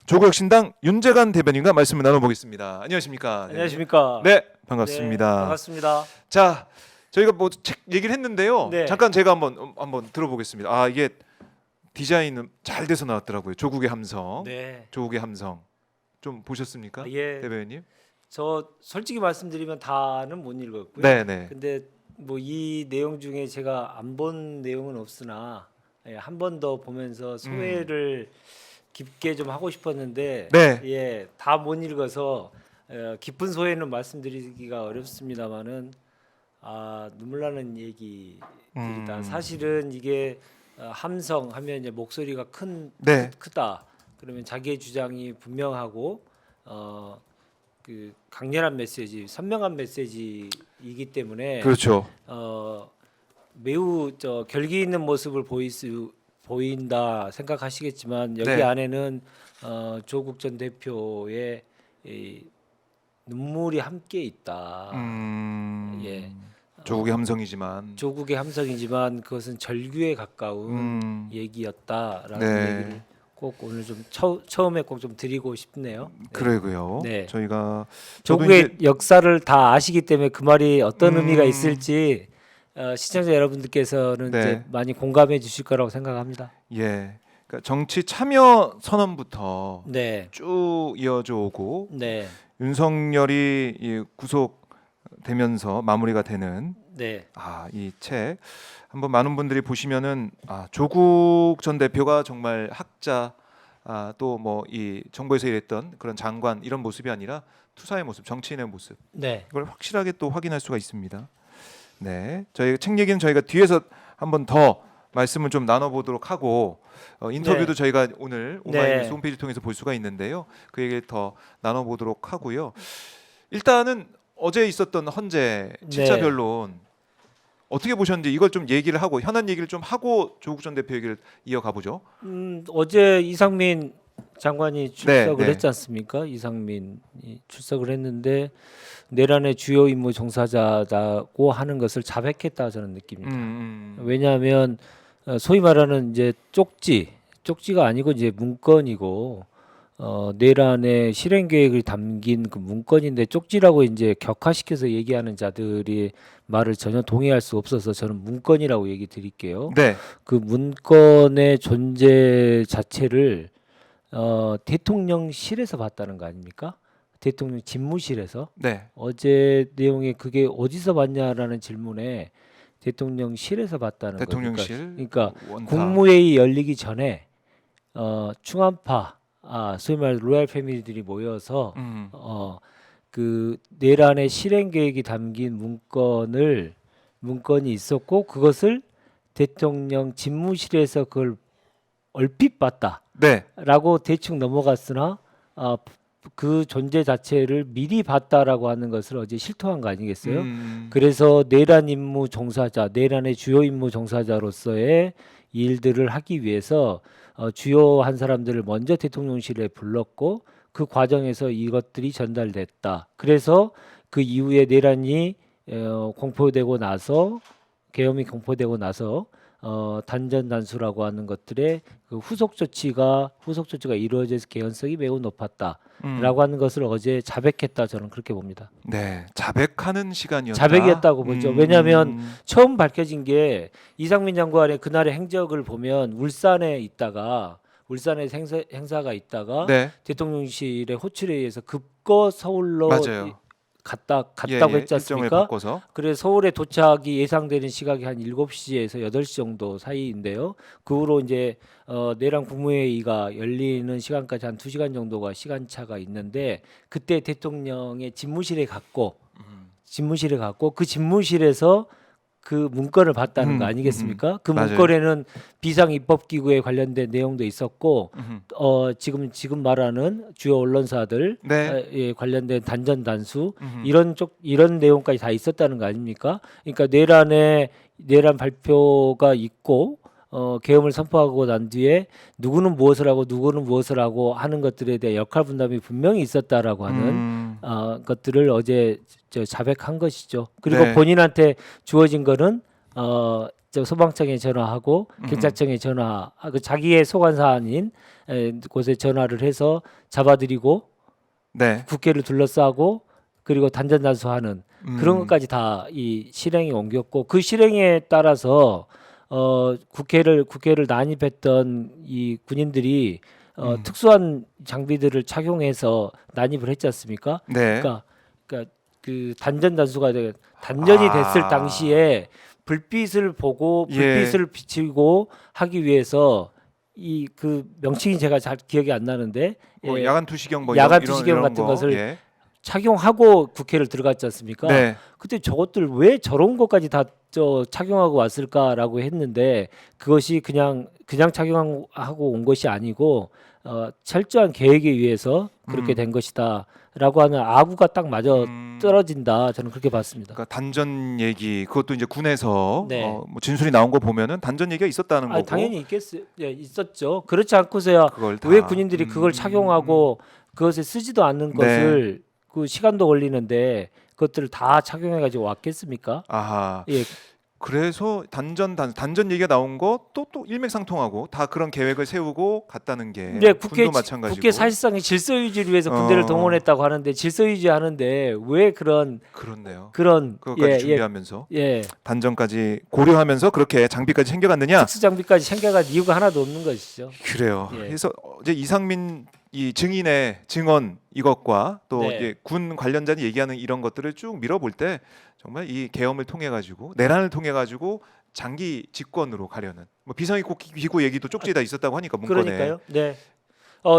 조국혁신당 윤재관 대변인과 말씀을 나눠보겠습니다. 안녕하십니까? 대변인? 안녕하십니까? 네, 반갑습니다. 네, 반갑습니다. 자, 저희가 뭐 책 얘기를 했는데요. 네. 잠깐 제가 한번 들어보겠습니다. 아, 이게 디자인은 잘 돼서 나왔더라고요. 조국의 함성. 네. 조국의 함성. 좀 보셨습니까? 예. 대변인님? 저 솔직히 말씀드리면 다는 못 읽었고요. 네, 네. 근데 뭐 이 내용 중에 제가 안 본 내용은 없으나 한 번 더 보면서 소회를 깊게 좀 하고 싶었는데 네. 예, 다 못 읽어서 깊은 소회는 말씀드리기가 어렵습니다만은 눈물 나는 얘기들이다. 사실은 이게 함성 하면 이제 목소리가 네. 크다. 그러면 자기의 주장이 분명하고 그 강렬한 메시지, 선명한 메시지이기 때문에 그렇죠. 매우 결기 있는 모습을 보인다 생각하시겠지만 여기 네. 안에는 조국 전 대표의 이 눈물이 함께 있다. 예. 조국의 함성이지만. 조국의 함성이지만 그것은 절규에 가까운 얘기였다라는 네. 얘기를 꼭 오늘 좀 처음에 꼭 좀 드리고 싶네요. 네. 그러고요. 네. 저희가 저도 조국의 이제 역사를 다 아시기 때문에 그 말이 어떤 의미가 있을지 시청자 여러분들께서는 네. 이제 많이 공감해 주실 거라고 생각합니다. 예. 그러니까 정치 참여 선언부터 네, 쭉 이어져 오고 네, 윤석열이 이 구속되면서 마무리가 되는 네, 이 책 한번 많은 분들이 보시면은 조국 전 대표가 정말 학자 또 뭐 이 정부에서 일했던 그런 장관 이런 모습이 아니라 투사의 모습, 정치인의 모습 네. 이걸 확실하게 또 확인할 수가 있습니다. 네, 저희 책 얘기는 저희가 뒤에서 한번 더 말씀을 좀 나눠보도록 하고 인터뷰도 네. 저희가 오늘 오마이뉴스 네. 홈페이지 통해서 볼 수가 있는데요. 그 얘기를 더 나눠보도록 하고요. 일단은 어제 있었던 헌재 7차 네. 변론 어떻게 보셨는지 이걸 좀 얘기를 하고 현안 얘기를 좀 하고 조국 전 대표 얘기를 이어가 보죠. 어제 이상민 장관이 출석을 네. 했지 않습니까? 이상민이 출석을 했는데 내란의 주요 임무 종사자라고 하는 것을 자백했다 저는 느낍니다. 왜냐하면 소위 말하는 이제 쪽지가 아니고 이제 문건이고 내란의 실행 계획을 담긴 그 문건인데 쪽지라고 이제 격화시켜서 얘기하는 자들이 말을 전혀 동의할 수 없어서 저는 문건이라고 얘기 드릴게요. 네, 그 문건의 존재 자체를 대통령실에서 봤다는 거 아닙니까? 대통령 집무실에서 네, 어제 내용에 그게 어디서 봤냐라는 질문에 대통령실에서 봤다는 거니까. 대통령실, 그러니까 원타. 국무회의 열리기 전에 충암파 소위 말 로얄 패밀리들이 모여서 그 내란의 실행 계획이 담긴 문건이 있었고 그것을 대통령 집무실에서 그걸 얼핏 봤다. 네, 라고 대충 넘어갔으나 그 존재 자체를 미리 봤다라고 하는 것을 어제 실토한 거 아니겠어요? 그래서 내란 임무 종사자, 내란의 주요 임무 종사자로서의 일들을 하기 위해서 주요한 사람들을 먼저 대통령실에 불렀고 그 과정에서 이것들이 전달됐다. 그래서 그 이후에 내란이 공포되고 나서 계엄이 공포되고 나서 단전단수라고 하는 것들의 그 후속 조치가 이루어질 개연성이 매우 높았다라고 하는 것을 어제 자백했다 저는 그렇게 봅니다. 네, 자백하는 시간이었다. 자백이었다고 보죠. 왜냐하면 처음 밝혀진 게 이상민 장관의 그날의 행적을 보면 울산에 행사가 있다가 네, 대통령실의 호출에 의해서 급거 서울로 맞아요. 갔다고 일정을 했지 않습니까? 바꿔서. 그래서 서울에 도착이 예상되는 시각이 한 7시에서 8시 정도 사이인데요. 그 후로 이제 내란 국무회의가 열리는 시간까지 한 2시간 정도가 시간차가 있는데 그때 대통령의 집무실에 갔고 그 집무실에서 그 문건을 봤다는 거 아니겠습니까? 그 맞아요. 문건에는 비상 입법 기구에 관련된 내용도 있었고 지금 말하는 주요 언론사들 네. 관련된 단전 단수 이런 내용까지 다 있었다는 거 아닙니까? 그러니까 내란 발표가 있고 계엄을 선포하고 난 뒤에 누구는 무엇을 하고 누구는 무엇을 하고 하는 것들에 대해 역할 분담이 분명히 있었다라고 하는 것들을 어제 자백한 것이죠. 그리고 네. 본인한테 주어진 거는 저 소방청에 전화하고 경찰청에 그 자기의 소관 사안인 곳에 전화를 해서 잡아들이고 네. 국회를 둘러싸고 그리고 단전단수하는 그런 음. 것까지 다 이 실행에 옮겼고 그 실행에 따라서 국회를 난입했던 이 군인들이 특수한 장비들을 착용해서 난입을 했지 않습니까? 네. 그러니까 그 단전단수가 단전이 됐을 당시에 불빛을 보고 예. 불빛을 비치고 하기 위해서 이 그 명칭이 제가 잘 기억이 안 나는데 뭐 예, 야간 투시경 뭐 야간 이런 투시경 이런 같은 거. 것을 예. 착용하고 국회를 들어갔지 않습니까? 네. 그때 저것들 왜 저런 것까지 다 착용하고 왔을까라고 했는데 그것이 그냥 착용하고 온 것이 아니고 철저한 계획에 의해서 그렇게 된 것이다라고 하는 아구가 딱 맞아 떨어진다. 저는 그렇게 봤습니다. 그러니까 단전 얘기 그것도 이제 군에서 네. 뭐 진술이 나온 거 보면은 단전 얘기가 있었다는 거고. 당연히 있었죠. 그렇지 않고서야 그걸 다. 왜 군인들이 그걸 착용하고 그것을 쓰지도 않는 네. 것을 그 시간도 걸리는데 그것들을 다 착용해 가지고 왔겠습니까? 아하. 예. 그래서 단전 얘기가 나온 거 또 일맥상통하고 다 그런 계획을 세우고 갔다는 게 네, 군도 마찬가지고. 국회 사실상 질서 유지를 위해서 군대를 동원했다고 하는데 질서 유지하는데 왜 그런 그렇네요. 예, 그것까지 준비하면서 예, 단전까지 고려하면서 그렇게 장비까지 챙겨갔느냐? 특수 장비까지 챙겨갈 이유가 하나도 없는 것이죠. 그래요. 예. 그래서 어제 이상민 이 증인의 증언 이것과 또 네. 이제 군 관련자들이 얘기하는 이런 것들을 쭉 밀어볼 때 정말 이 계엄을 통해 가지고 내란을 통해 가지고 장기 집권으로 가려는 뭐 비상입국 기구 얘기도 쪽지에다 있었다고 하니까 문건에. 그러니까요. 네.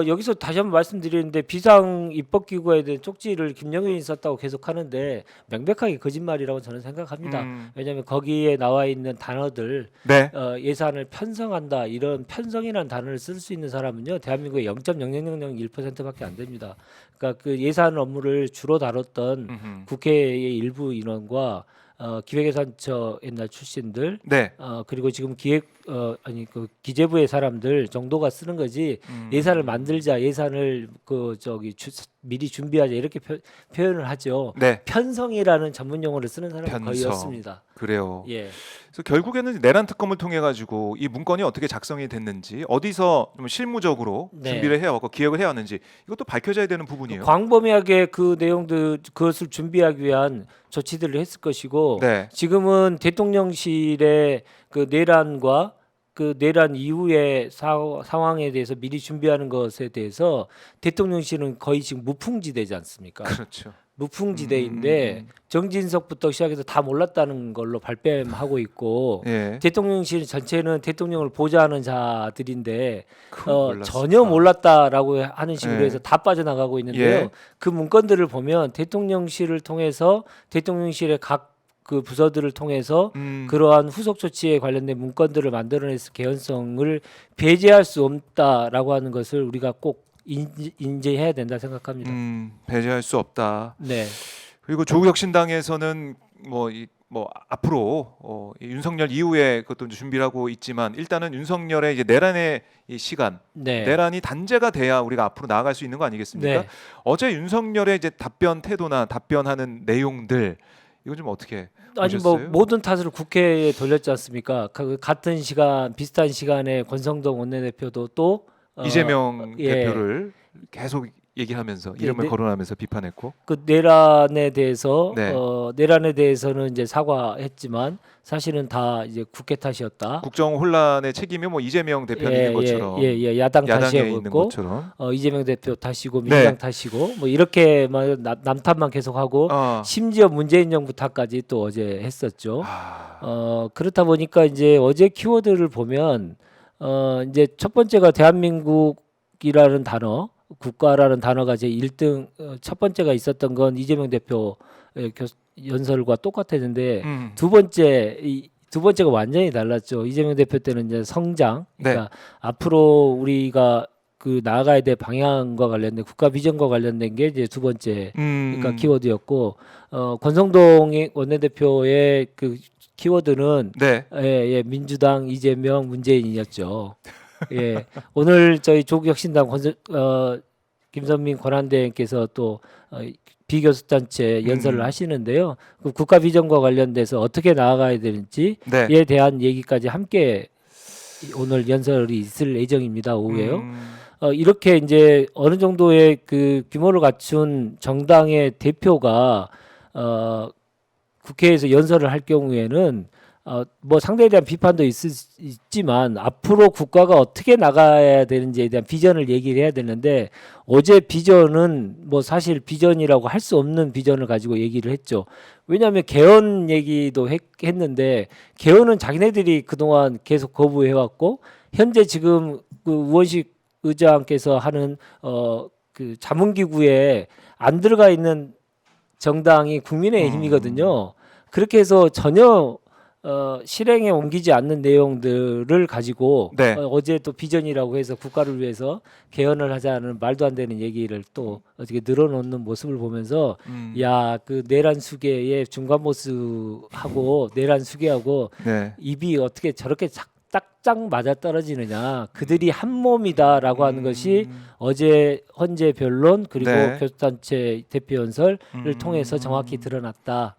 여기서 다시 한번 말씀드리는데 비상 입법 기구에 대한 쪽지를 김영윤이 썼다고 계속 하는데 명백하게 거짓말이라고 저는 생각합니다. 왜냐하면 거기에 나와 있는 단어들 네. 예산을 편성한다 이런 편성이라는 단어를 쓸 수 있는 사람은요 대한민국의 0.00001%밖에 안 됩니다. 그러니까 그 예산 업무를 주로 다뤘던 국회의 일부 인원과 기획예산처 옛날 출신들 네. 그리고 지금 그 기재부의 사람들 정도가 쓰는 거지 예산을 만들자 예산을 미리 준비하자 이렇게 표현을 하죠. 네. 편성이라는 전문 용어를 쓰는 사람은 거의 편성. 없습니다. 그래요. 예. 그래서 결국에는 내란 특검을 통해 가지고 이 문건이 어떻게 작성이 됐는지 어디서 좀 실무적으로 네. 준비를 해왔고 기획을 해왔는지 이것도 밝혀져야 되는 부분이에요. 광범위하게 그 내용들 그것을 준비하기 위한 조치들을 했을 것이고 네. 지금은 대통령실의 그 내란과 그 내란 이후의 상황에 대해서 미리 준비하는 것에 대해서 대통령실은 거의 지금 무풍지대지 않습니까? 그렇죠. 무풍지대인데 정진석부터 시작해서 다 몰랐다는 걸로 발뺌하고 있고 예. 대통령실 전체는 대통령을 보좌하는 자들인데 그걸 몰랐을까? 전혀 몰랐다라고 하는 식으로 예. 해서 다 빠져나가고 있는데요. 예. 그 문건들을 보면 대통령실을 통해서 대통령실의 각 그 부서들을 통해서 그러한 후속 조치에 관련된 문건들을 만들어내서 개연성을 배제할 수 없다라고 하는 것을 우리가 꼭 인지해야 된다 생각합니다. 배제할 수 없다. 네. 그리고 조국 혁신당에서는 뭐 앞으로 이 윤석열 이후에 그것도 이제 준비를 하고 있지만 일단은 윤석열의 이제 내란의 이 시간, 네. 내란이 단죄가 돼야 우리가 앞으로 나아갈 수 있는 거 아니겠습니까? 네. 어제 윤석열의 이제 답변 태도나 답변하는 내용들 이거 좀 어떻게 아니 보셨어요? 모든 탓을 국회에 돌렸지 않습니까? 같은 시간 비슷한 시간에 권성동 원내대표도 또 이재명 예. 대표를 계속 얘기하면서 이름을 거론하면서 비판했고 그 내란에 대해서 네. 내란에 대해서는 이제 사과했지만 사실은 다 이제 국회 탓이었다. 국정 혼란의 책임이 뭐 이재명 대표는 있는 것처럼 야당 야당에 있는 탓이었고 것처럼 이재명 대표 탓이고 민주당 탓이고 뭐 이렇게 남탓만 계속하고 심지어 문재인 정부 탓까지 또 어제 했었죠. 그렇다 보니까 이제 어제 키워드를 보면 이제 첫 번째가 대한민국이라는 단어, 국가라는 단어가 이제 1등 첫 번째가 있었던 건 이재명 대표 연설과 똑같았는데 두 번째가 완전히 달랐죠. 이재명 대표 때는 이제 성장, 그러니까 앞으로 우리가 그 나아가야 될 방향과 관련된 국가 비전과 관련된 게 이제 두 번째 그러니까 키워드였고 권성동 원내대표의 그 키워드는 민주당 이재명 문재인이었죠. 예. 오늘 저희 조국 혁신당 김선민 권한대행께서 또 비교섭단체 연설을 음. 하시는데요. 그 국가 비전과 관련돼서 어떻게 나아가야 되는지에 네. 대한 얘기까지 함께 오늘 연설이 있을 예정입니다. 오후에요. 이렇게 이제 어느 정도의 그 규모를 갖춘 정당의 대표가 국회에서 연설을 할 경우에는 뭐 상대에 대한 비판도 있지만 앞으로 국가가 어떻게 나가야 되는지에 대한 비전을 얘기를 해야 되는데 어제 비전은 뭐 사실 비전이라고 할 수 없는 비전을 가지고 얘기를 했죠. 왜냐하면 개헌 얘기도 했는데 개헌은 자기네들이 그동안 계속 거부해왔고 현재 지금 그 우원식 의장께서 하는 그 자문기구에 안 들어가 있는 정당이 국민의힘이거든요. 그렇게 해서 전혀 실행에 옮기지 않는 내용들을 가지고 네. 어제 또 비전이라고 해서 국가를 위해서 개헌을 하자는 말도 안 되는 얘기를 또 어떻게 늘어놓는 모습을 보면서 야, 그 내란 수계의 중간 보스하고 내란 수계하고 네. 입이 어떻게 저렇게 딱짝 맞아 떨어지느냐. 그들이 한 몸이다라고 하는 것이 어제 헌재 변론 그리고 네. 교섭단체 대표 연설을 통해서 정확히 드러났다.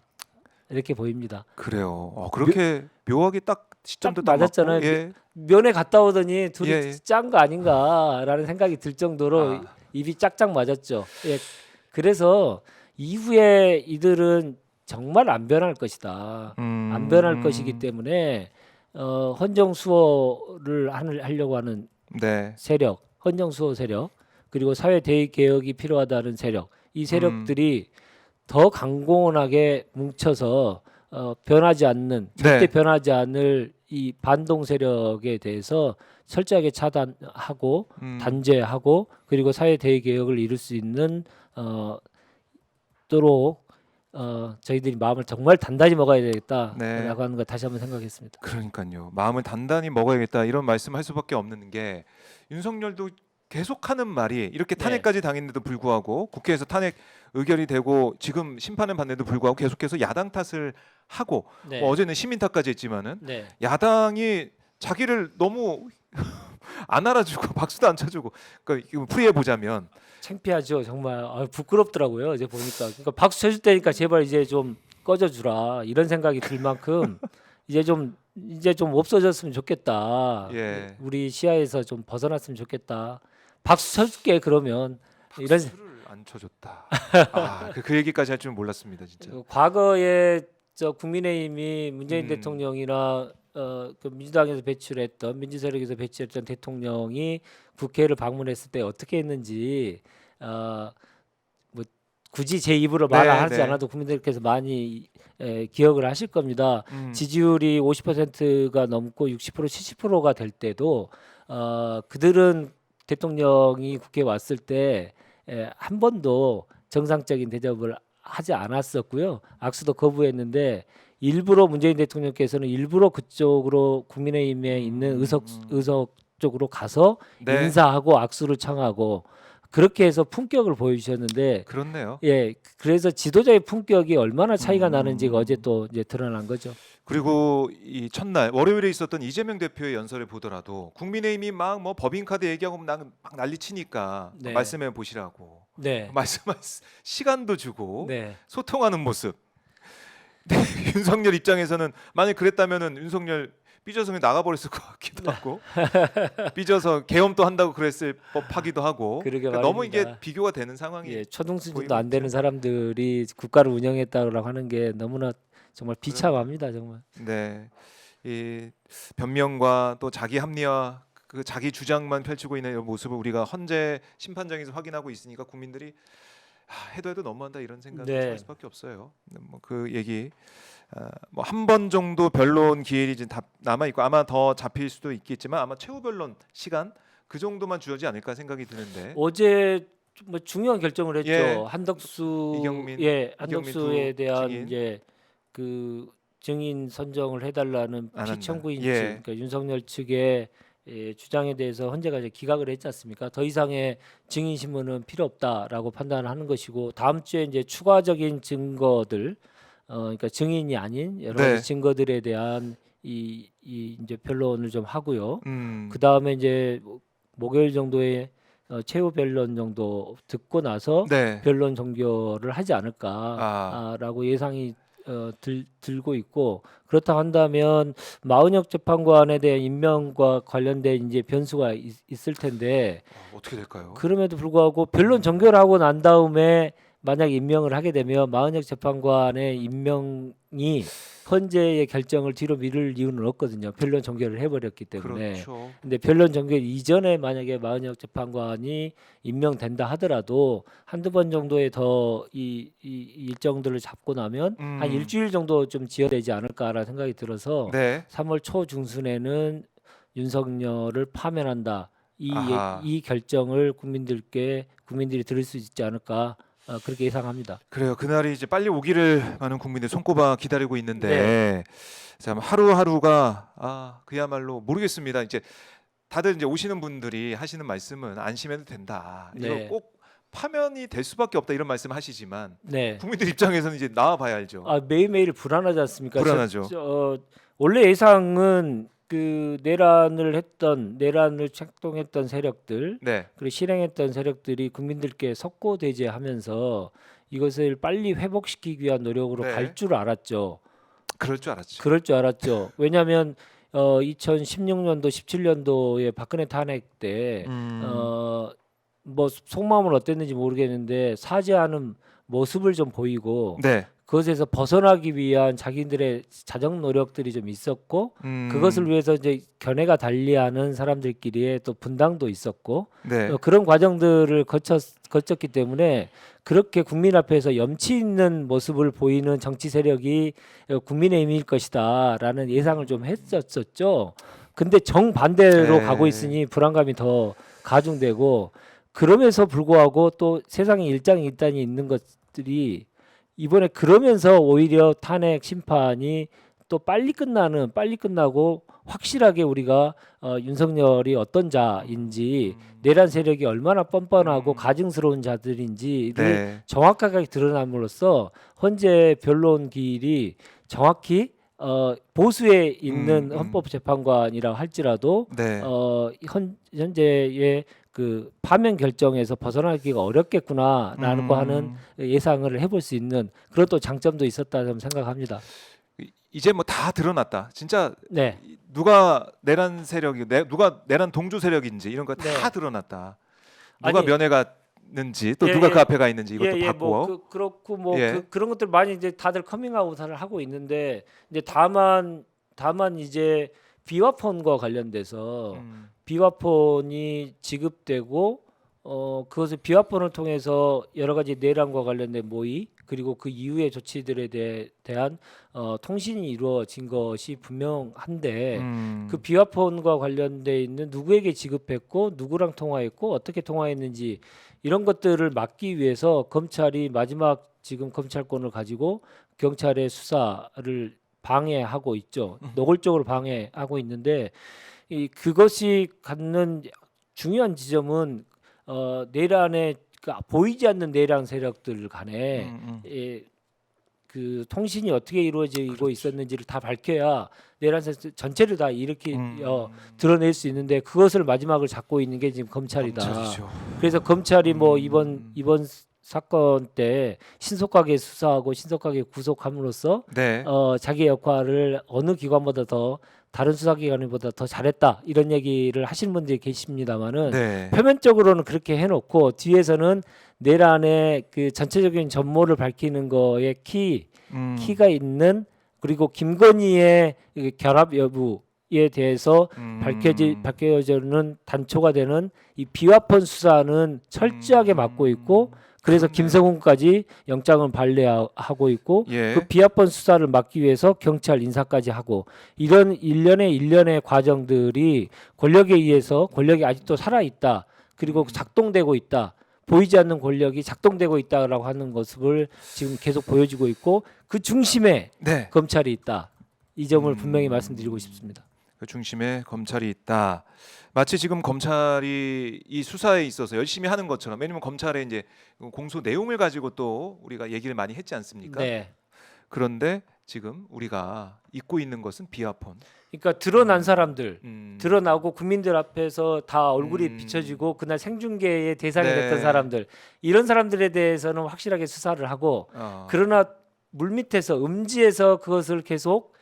이렇게 보입니다. 그래요. 그렇게 묘하게 딱 시점도 딱 딱 맞았잖아요. 맞고, 예. 면회 갔다 오더니 둘이 예, 예. 짠 거 아닌가라는 생각이 들 정도로 아. 입이 짝짝 맞았죠. 예. 그래서 이후에 이들은 정말 안 변할 것이다. 안 변할 것이기 때문에 헌정수호를 하려고 하는 네. 세력, 헌정수호 세력, 그리고 사회 대입 개혁이 필요하다는 세력, 이 세력들이 더 강공하게 뭉쳐서 변하지 않는 절대 네. 변하지 않을 이 반동 세력에 대해서 철저하게 차단하고 단죄하고 그리고 사회 대입 개혁을 이룰 수 있는 도록 저희들이 마음을 정말 단단히 먹어야 되겠다라고 네. 하는 걸 다시 한번 생각했습니다. 그러니까요. 마음을 단단히 먹어야겠다 이런 말씀할 수밖에 없는 게 윤석열도 계속하는 말이 이렇게 네. 탄핵까지 당했는데도 불구하고 국회에서 탄핵 의결이 되고 지금 심판을 받는데도 불구하고 계속해서 야당 탓을 하고 네. 뭐 어제는 시민 탓까지 했지만은 네. 야당이 자기를 너무 안 알아주고 박수도 안 쳐주고 그러니까 이거 풀이해 보자면 창피하죠. 정말 부끄럽더라고요. 어제 보니까. 그러니까 박수 쳐줄 때니까 제발 이제 좀 꺼져주라 이런 생각이 들 만큼 이제 좀 없어졌으면 좋겠다. 예. 우리 시야에서 좀 벗어났으면 좋겠다. 박수 쳐줄게 그러면 이런 박수를 안 쳐줬다. 그 얘기까지 할 줄은 몰랐습니다, 진짜. 과거에 저 국민의힘이 문재인 음. 대통령이나 그 민주당에서 배출했던 민주세력에서 배출했던 대통령이 국회를 방문했을 때 어떻게 했는지 뭐 굳이 제 입으로 네, 말하지 네. 않아도 국민들께서 많이 기억을 하실 겁니다. 음. 지지율이 50%가 넘고 60% 70%가 될 때도 그들은 대통령이 국회에 왔을 때 한 번도 정상적인 대접을 하지 않았었고요. 악수도 거부했는데 일부러 문재인 대통령께서는 일부러 그쪽으로 국민의힘에 있는 의석 쪽으로 가서 네. 인사하고 악수를 청하고 그렇게 해서 품격을 보여주셨는데 그렇네요. 예, 그래서 지도자의 품격이 얼마나 차이가 나는지가 어제 또 이제 드러난 거죠. 그리고 이 첫날 월요일에 있었던 이재명 대표의 연설을 보더라도 국민의힘이 막 뭐 법인카드 얘기하고 막 난리치니까 네. 말씀해 보시라고 네, 말씀할 시간도 주고 네, 소통하는 모습. 근데 윤석열 입장에서는 만약 그랬다면은 윤석열 삐져서 그냥 나가버렸을 것 같기도 하고 삐져서 계엄도 한다고 그랬을 법하기도 하고 그러게 너무 이게 말입니다. 비교가 되는 상황이 예, 초등 수준도 보이고 안 되는 있죠. 사람들이 국가를 운영했다고 하는 게 너무나 정말 비참합니다, 정말. 네, 이 변명과 또 자기 합리화, 그 자기 주장만 펼치고 있는 이런 모습을 우리가 헌재 심판장에서 확인하고 있으니까 국민들이 해도 너무한다 이런 생각을 네. 할 수밖에 없어요. 뭐 그 얘기 뭐 한 번 정도 변론 기일이 이제 남아 있고 아마 더 잡힐 수도 있겠지만 아마 최후 변론 시간 그 정도만 주어지지 않을까 생각이 드는데. 어제 뭐 중요한 결정을 했죠. 예. 한덕수 이경민 한덕수에 두 대한 증인. 이제 그 증인 선정을 해달라는 안 한다. 피청구인 예. 측, 그러니까 윤석열 측의 주장에 대해서 헌재가 이제 기각을 했지 않습니까? 더 이상의 증인 신문은 필요 없다라고 판단하는 것이고 다음 주에 이제 추가적인 증거들, 그러니까 증인이 아닌 여러 가지 네. 증거들에 대한 이 이제 변론을 좀 하고요. 음. 그 다음에 이제 목요일 정도에 최후 변론 정도 듣고 나서 네. 변론 종결을 하지 않을까라고 예상이 들고 있고 그렇다 한다면 마은혁 재판관에 대한 임명과 관련된 이제 변수가 있을 텐데 어떻게 될까요? 그럼에도 불구하고 변론 종결하고 난 다음에 만약 임명을 하게 되면 마은혁 재판관의 임명이 헌재의 결정을 뒤로 미룰 이유는 없거든요. 변론 종결을 해버렸기 때문에. 그렇죠. 근데 변론 종결 이전에 만약에 마은혁 재판관이 임명된다 하더라도 한두 번 정도의 더 이 일정들을 잡고 나면 한 일주일 정도 좀 지연되지 않을까라는 생각이 들어서 네. 3월 초 중순에는 윤석열을 파면한다. 아하. 이 결정을 국민들이 들을 수 있지 않을까 그렇게 예상합니다. 그래요. 그날이 이제 빨리 오기를 많은 국민들 손꼽아 기다리고 있는데 네. 참 하루하루가 그야말로 모르겠습니다. 이제 다들 이제 오시는 분들이 하시는 말씀은 안심해도 된다. 네. 이거 꼭 파면이 될 수밖에 없다 이런 말씀 하시지만 네. 국민들 입장에서는 이제 나와 봐야 알죠. 매일매일 불안하지 않습니까? 불안하죠. 원래 예상은 그 내란을 책동했던 세력들 네. 그리고 실행했던 세력들이 국민들께 석고대죄하면서 이것을 빨리 회복시키기 위한 노력으로 네. 갈 줄 알았죠. 그럴 줄 알았죠. 그럴 줄 알았죠. 왜냐하면 2016년도, 17년도에 박근혜 탄핵 때 뭐 속마음은 어땠는지 모르겠는데 사죄하는 모습을 좀 보이고 네. 그것에서 벗어나기 위한 자기들의 자정 노력들이 좀 있었고 그것을 위해서 이제 견해가 달리하는 사람들끼리의 또 분당도 있었고 네. 그런 과정들을 거쳤기 때문에 그렇게 국민 앞에서 염치 있는 모습을 보이는 정치 세력이 국민의힘일 것이다라는 예상을 좀 했었죠. 근데 정반대로 네. 가고 있으니 불안감이 더 가중되고 그럼에도 불구하고 또 세상에 일장일단이 있는 것들이 이번에 그러면서 오히려 탄핵 심판이 또 빨리 끝나고 확실하게 우리가 윤석열이 어떤 자인지 내란 세력이 얼마나 뻔뻔하고 가증스러운 자들인지를 네. 정확하게 드러남으로써 헌재 변론기일이 정확히 보수에 있는 헌법재판관이라 할지라도 네. 현재의 그 파면 결정에서 벗어나기가 어렵겠구나라고 하는 예상을 해볼 수 있는 그런 또 장점도 있었다고 생각합니다. 이제 뭐 다 드러났다. 진짜 네. 누가 내란 세력이 누가 내란 동조 세력인지 이런 거 다 네. 드러났다. 누가 아니, 면회갔는지 또 예, 누가 예. 그 앞에 가 있는지 이것도 봤고. 뭐 그렇고 뭐 예. 그런 것들 많이 이제 다들 커밍아웃을 하고 있는데 이제 다만 이제 비화폰과 관련돼서 비화폰이 지급되고 그것을 비화폰을 통해서 여러 가지 내란과 관련된 모의 그리고 그 이후의 조치들에 대한 통신이 이루어진 것이 분명한데 그 비화폰과 관련돼 있는 누구에게 지급했고 누구랑 통화했고 어떻게 통화했는지 이런 것들을 막기 위해서 검찰이 마지막 지금 검찰권을 가지고 경찰의 수사를 방해하고 있죠. 노골적으로 방해하고 있는데 그것이 갖는 중요한 지점은 내란의 보이지 않는 내란 세력들 간에 그 통신이 어떻게 이루어지고 그렇죠. 있었는지를 다 밝혀야 내란 세력 전체를 다 이렇게 드러낼 수 있는데 그것을 마지막을 잡고 있는 게 지금 검찰이다. 검찰이죠. 그래서 검찰이 뭐 이번 사건 때 신속하게 수사하고 신속하게 구속함으로써 네. 자기 역할을 어느 기관보다 더 다른 수사기관보다 더 잘했다 이런 얘기를 하시는 분들이 계십니다만은 네. 표면적으로는 그렇게 해놓고 뒤에서는 내란의 그 전체적인 전모를 밝히는 거에 키가 있는 그리고 김건희의 결합 여부에 대해서 밝혀지는 단초가 되는 이 비화폰 수사는 철저하게 막고 있고 그래서 그렇네요. 김성훈까지 영장을 발레하고 있고 예. 그 비화폰 수사를 막기 위해서 경찰 인사까지 하고 이런 일련의 과정들이 권력에 의해서 권력이 아직도 살아있다. 그리고 작동되고 있다. 보이지 않는 권력이 작동되고 있다라고 하는 모습을 지금 계속 보여주고 있고 그 중심에 네. 검찰이 있다. 이 점을 분명히 말씀드리고 싶습니다. 그 중심에 검찰이 있다. 마치 지금 검찰이 이 수사에 있어서 열심히 하는 것처럼 왜냐면 검찰의 이제 공소 내용을 가지고 또 우리가 얘기를 많이 했지 않습니까? 네. 그런데 지금 우리가 잊고 있는 것은 비아폰. 그러니까 드러난 사람들, 음. 드러나고 국민들 앞에서 다 얼굴이 음. 비춰지고 그날 생중계의 대상이 네. 됐던 사람들, 이런 사람들에 대해서는 확실하게 수사를 하고, 그러나 물밑에서 음지에서 그것을 계속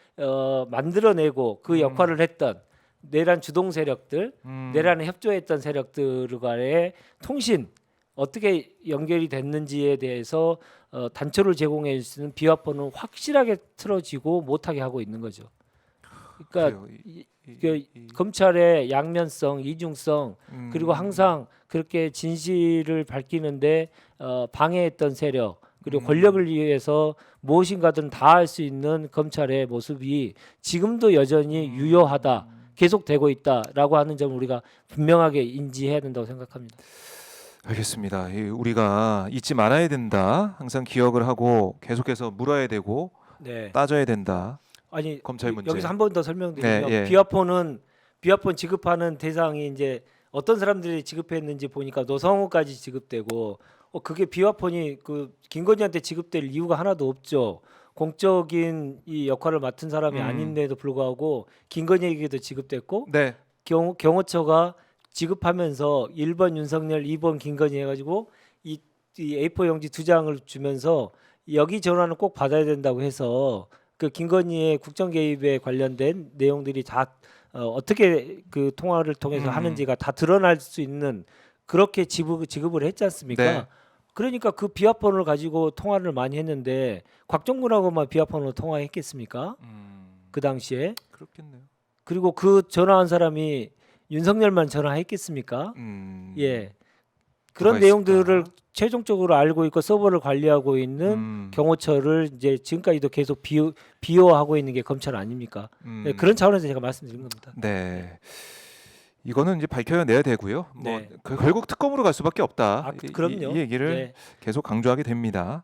만들어내고 그 역할을 했던 내란 주동 세력들, 내란에 협조했던 세력들 간의 통신 어떻게 연결이 됐는지에 대해서 단초를 제공해 줄 수 있는 비화폰은 확실하게 틀어지고 못하게 하고 있는 거죠. 그러니까 검찰의 양면성, 이중성, 그리고 항상 그렇게 진실을 밝히는데 방해했던 세력, 그리고 권력을 위해서 무엇인가든 다 할 수 있는 검찰의 모습이 지금도 여전히 유효하다, 계속되고 있다라고 하는 점을 우리가 분명하게 인지해야 된다고 생각합니다. 알겠습니다. 우리가 잊지 말아야 된다. 항상 기억을 하고 계속해서 물어야 되고 네. 따져야 된다. 아니 검찰 문제. 여기서 한 번 더 설명드리면 네, 예. 비화폰 지급하는 대상이 이제 어떤 사람들이 지급했는지 보니까 노성우까지 지급되고 그게 비화폰이 그 김건희한테 지급될 이유가 하나도 없죠. 공적인 이 역할을 맡은 사람이 아닌데도 불구하고 김건희에게도 지급됐고 네. 경호처가 지급하면서 1번 윤석열, 2번 김건희 해가지고 이 A4 용지 2장을 주면서 여기 전화는 꼭 받아야 된다고 해서 그 김건희의 국정 개입에 관련된 내용들이 다 어떻게 그 통화를 통해서 하는지가 다 드러날 수 있는 그렇게 지급을 했지 않습니까? 네. 그러니까 그 비화폰을 가지고 통화를 많이 했는데 곽정문하고만 비화폰으로 통화했겠습니까? 그 당시에. 그렇겠네요. 그리고 그 전화한 사람이 윤석열만 전화했겠습니까? 예. 그런 누가 내용들을 있을까? 최종적으로 알고 있고 서버를 관리하고 있는 경호처를 이제 지금까지도 계속 비호하고 있는 게 검찰 아닙니까? 네, 그런 차원에서 제가 말씀드린 겁니다. 네. 이거는 이제 밝혀내야 되고요. 네. 결국 특검으로 갈 수밖에 없다. 그럼요. 이 얘기를 네. 계속 강조하게 됩니다.